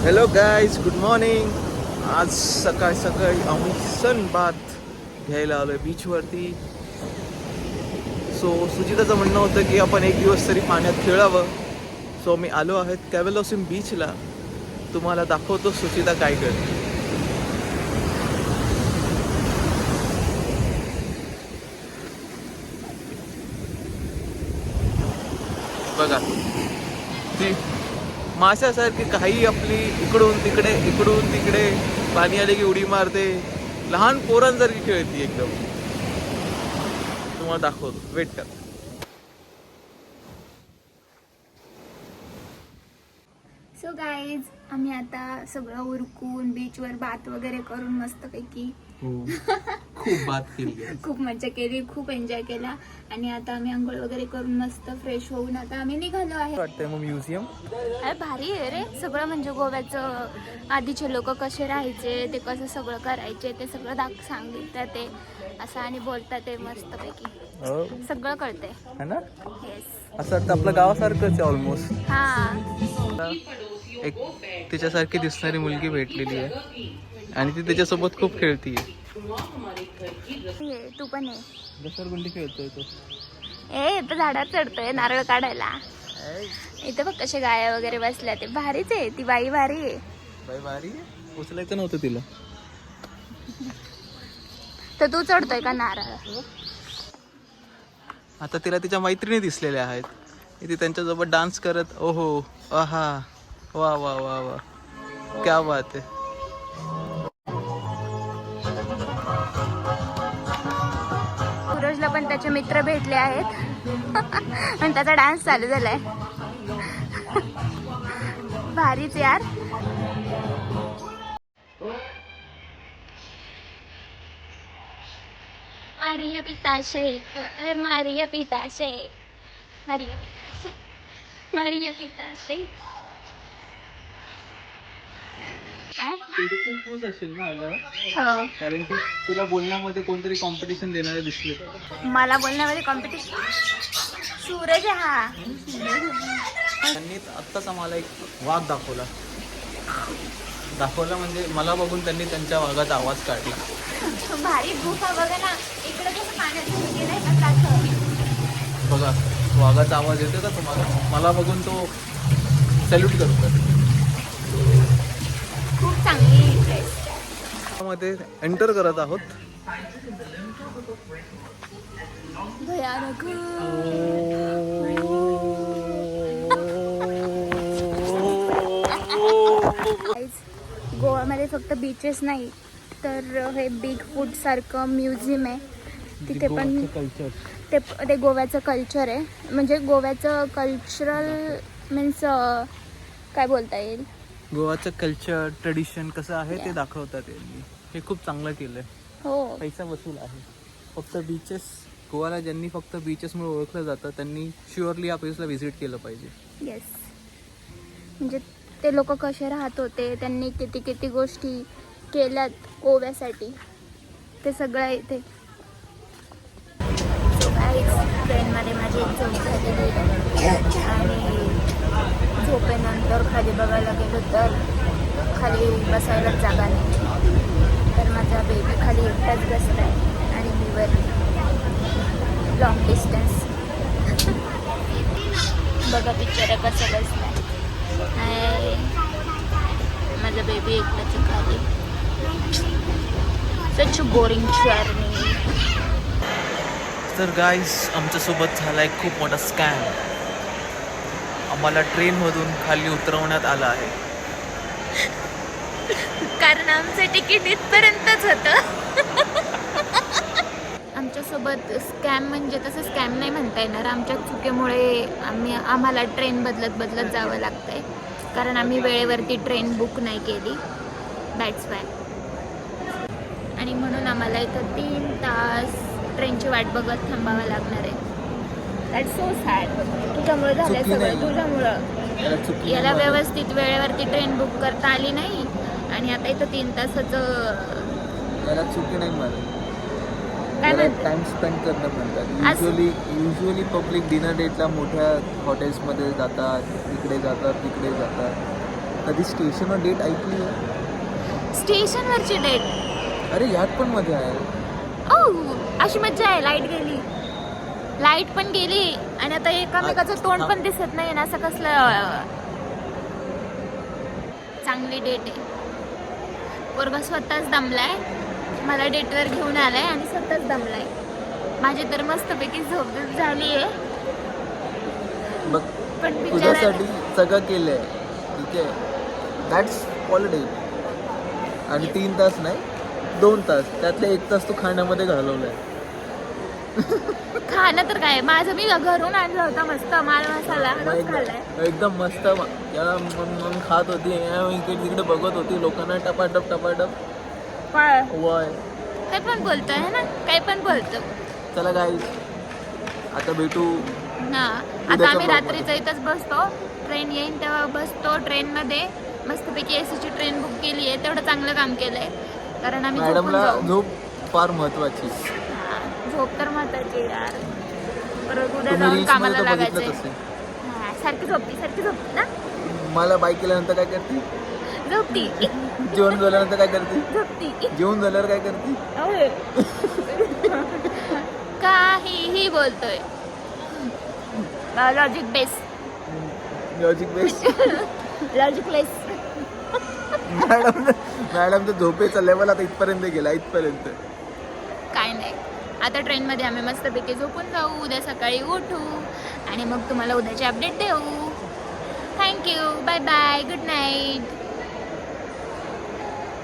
Hello guys, good morning. आज सकाळी सकाळी आम्ही सन बाथ घ्यायला आलो आहे बीचवरती. सो सुजिताचं म्हणणं होतं की आपण एक दिवस तरी पाण्यात खेळावं. सो मी आलो आहेत कॅव्हलोसिम बीचला. तुम्हाला दाखवतो सुचिता काय करते. बघा ती माशासारखी काही आपली इकडून तिकडे पाणी आले की उडी मारते. लहान पोरांसारखी खेळती एकदम. तुम्हाला दाखवतो, वेट कर. सो गाईज, आम्ही आता सगळं उरकून बीचवर बात वगैरे करून मस्तपैकी खूप बात केली, खूप मजा केली, खूप एन्जॉय केला. आणि आता आम्ही आंघोळ वगैरे करून मस्त फ्रेश होऊन आता आम्ही निघालो आहे. वाटतंय मग म्युझियम अरे भारी आहे रे सगळं. म्हणजे गोव्याचं आधीचे लोक कसे राहायचे, ते कसं सगळं करायचे, ते सगळं सांगितलं ते असं आणि बोलतात ते मस्तपैकी सगळं कळतंय है ना. येस. असं वाटतं आपलं गावासारखंच आहे ऑलमोस्ट. हा, एक तिच्यासारखी दिसणारी मुलगी भेटलेली आहे आणि ती त्याच्यासोबत खूप खेळतीये. तू पण ये. घसरगुंडी खेळतोय तो. इथं झाडात चढतोय नारळ काढायला. इथं बघ कशा गाया वगैरे बसल्या, ते भारीच आहे. ती बाई भारी आहे. बाई भारी उचलायचं नव्हतं तिला. तर तू चढतोय का नारळ? आता तिला तिच्या मैत्रिणी दिसलेल्या आहेत. ती त्यांच्यासोबत डान्स करत. ओहो, आहा, वा वा वा वा, क्या बात आहे. सूरजला पण त्याचे मित्र भेटले आहेत आणि त्याचा डान्स चालू झालाय. भारीच यार. Maria Pitache, Maria Pitache, Maria Pitache, Maria Pitache. असेल ना हो, कारण की तुला बोलण्यामध्ये कोणतरी कॉम्पिटिशन देणारे दिसले. मला बोलण्यामध्ये कॉम्पिटिशन. सूरज आहे हा. त्यांनी आत्ताच आम्हाला एक वाघ दाखवला म्हणजे मला बघून त्यांनी त्यांच्या वाघाचा आवाज काढला. भारी गुफा बघा ना, इकडे कसं पाण्यात गेलंय ना तसं. बघा वाघाचा आवाज येतो का तुम्हाला? मला बघून तो सॅल्यूट करतो. खूप चांगली ड्रेस मध्ये एंटर करत आहोत. भयानक. गोव्यामध्ये फक्त बीचेस नाही तर हे बिग फूड सारखं म्युझियम आहे. तिथे पण कल्चर ते गोव्याचं कल्चर आहे. म्हणजे गोव्याचं कल्चरल मीन्स काय बोलता येईल, गोवाचं कल्चर ट्रेडिशन कसं आहे ते दाखवतात यांनी. हे खूप चांगलं केलंय. हो. पैसा वसूल आहे. फक्त बीचेस, गोवाला ज्यांनी फक्त बीचेसमुळे ओळखलं जातं त्यांनी शुअरली या प्लेसला व्हिजिट केलं पाहिजे. येस. म्हणजे ते लोक कसे राहत होते, त्यांनी किती किती गोष्टी केल्यात गोव्यासाठी, ते सगळं इथे. ट्रेनमध्ये माझी झोप झालेली आणि झोपेनंतर खाली बघायला गेलो तर खाली बसायला जागा नाही. तर माझा बेबी खाली एकटाच बसला आहे आणि मी वर लॉंग डिस्टन्स. बघा पिक्चर कसं बसला आहे. माझा बेबी एकटाच खाली. सच बोरिंग जर्नी. तर गाईज, आमच्यासोबत झाला एक खूप मोठा स्कॅम. आम्हाला ट्रेनमधून खाली उतरवण्यात आलं आहे. कारण आमचं तिकीट इथपर्यंतच होतं. आमच्यासोबत स्कॅम म्हणजे तसं स्कॅम नाही म्हणता येणार. आमच्या चुकीमुळे आम्हाला ट्रेन बदलत जावं लागतंय. कारण आम्ही वेळेवरती ट्रेन बुक नाही केली. That's why. आणि म्हणून आम्हाला इथं 3 तास ट्रेनची वाट बघत थांबावं लागणार आहे. That's so sad. तुझ्यामुळे झालंय सगळं, तुझ्यामुळं. याला व्यवस्थित वेळेवरती ट्रेन बुक करता आली नाही आणि आता इथं 3 तासाचं. मला चुकी नाही मला काय म्हणतात, टाइम स्पेंड करणं म्हणतात. युजली पब्लिक डिनर डेटला मोठ्या हॉटेल्समध्ये जातात, तिकडे जातात. कधी स्टेशनवर डेट ऐकली आहे? स्टेशनवरची डेट. अरे यात पण मध्ये आहे. ओ अशी मज्जा आहे. लाईट पण गेली आणि आता एकामेकाचं तोंड पण दिसत नाही ना, असं कसलं चांगली डेट आहे. पोरगा स्वतःच दमलाय, मला डेटवर घेऊन आलाय आणि स्वतःच दमलाय. माझी तर मस्तपैकी झोप झाली आहे. बघ पण तुझ्यासाठी सगळं केलंय, ठीक आहे. That's holiday. आणि 3 तास नाही 2 तास, त्यातले 1 तास तू खाण्यामध्ये घालवलाय. खाणं तर काय, माझं मी घरून आणलं होतं मस्त माल मसाला, रोज खाल्लाय एकदम मस्त. याला मन खात होती, इकडे तिकडे बघत होती, लोकांना टपाटप वय. काय पण बोलतोय है ना, काय पण बोलतो. चला गाईज, आता भेटू. ना आता आम्ही रात्रीचं इथंच बसतो. ट्रेन येईन तेव्हा बसतो ट्रेनमध्ये. मस्तपैकी एसीची ट्रेन बुक केली आहे, तेवढं चांगलं काम केलंय. कारण आम्ही झोपून मॅडमला जाऊ. झोप फार महत्वाची. झोप तर महत्वाची यार, परत उद्या तुम्ही जाऊन रील्स कामाला मध्ये तर लागायचंय. बघितलंच असेल. सारखी झोपती ना. मला बाईक केल्यानंतर काय करते? झोपती जेवण झाल्यानंतर काय करते? झोपती. जेवण झाल्यावर काय करते? काहीही बोलतोय. Logic base. लॉजिकलेस. मॅडम झोपेचा लेवल आता इथपर्यंत गेला, इथपर्यंत. काय नाही, आता ट्रेनमध्ये आम्ही मस्तपैकी झोपून जाऊ, उद्या सकाळी उठू आणि मग तुम्हाला उद्याचे अपडेट देऊ. Thank you, bye bye, good night.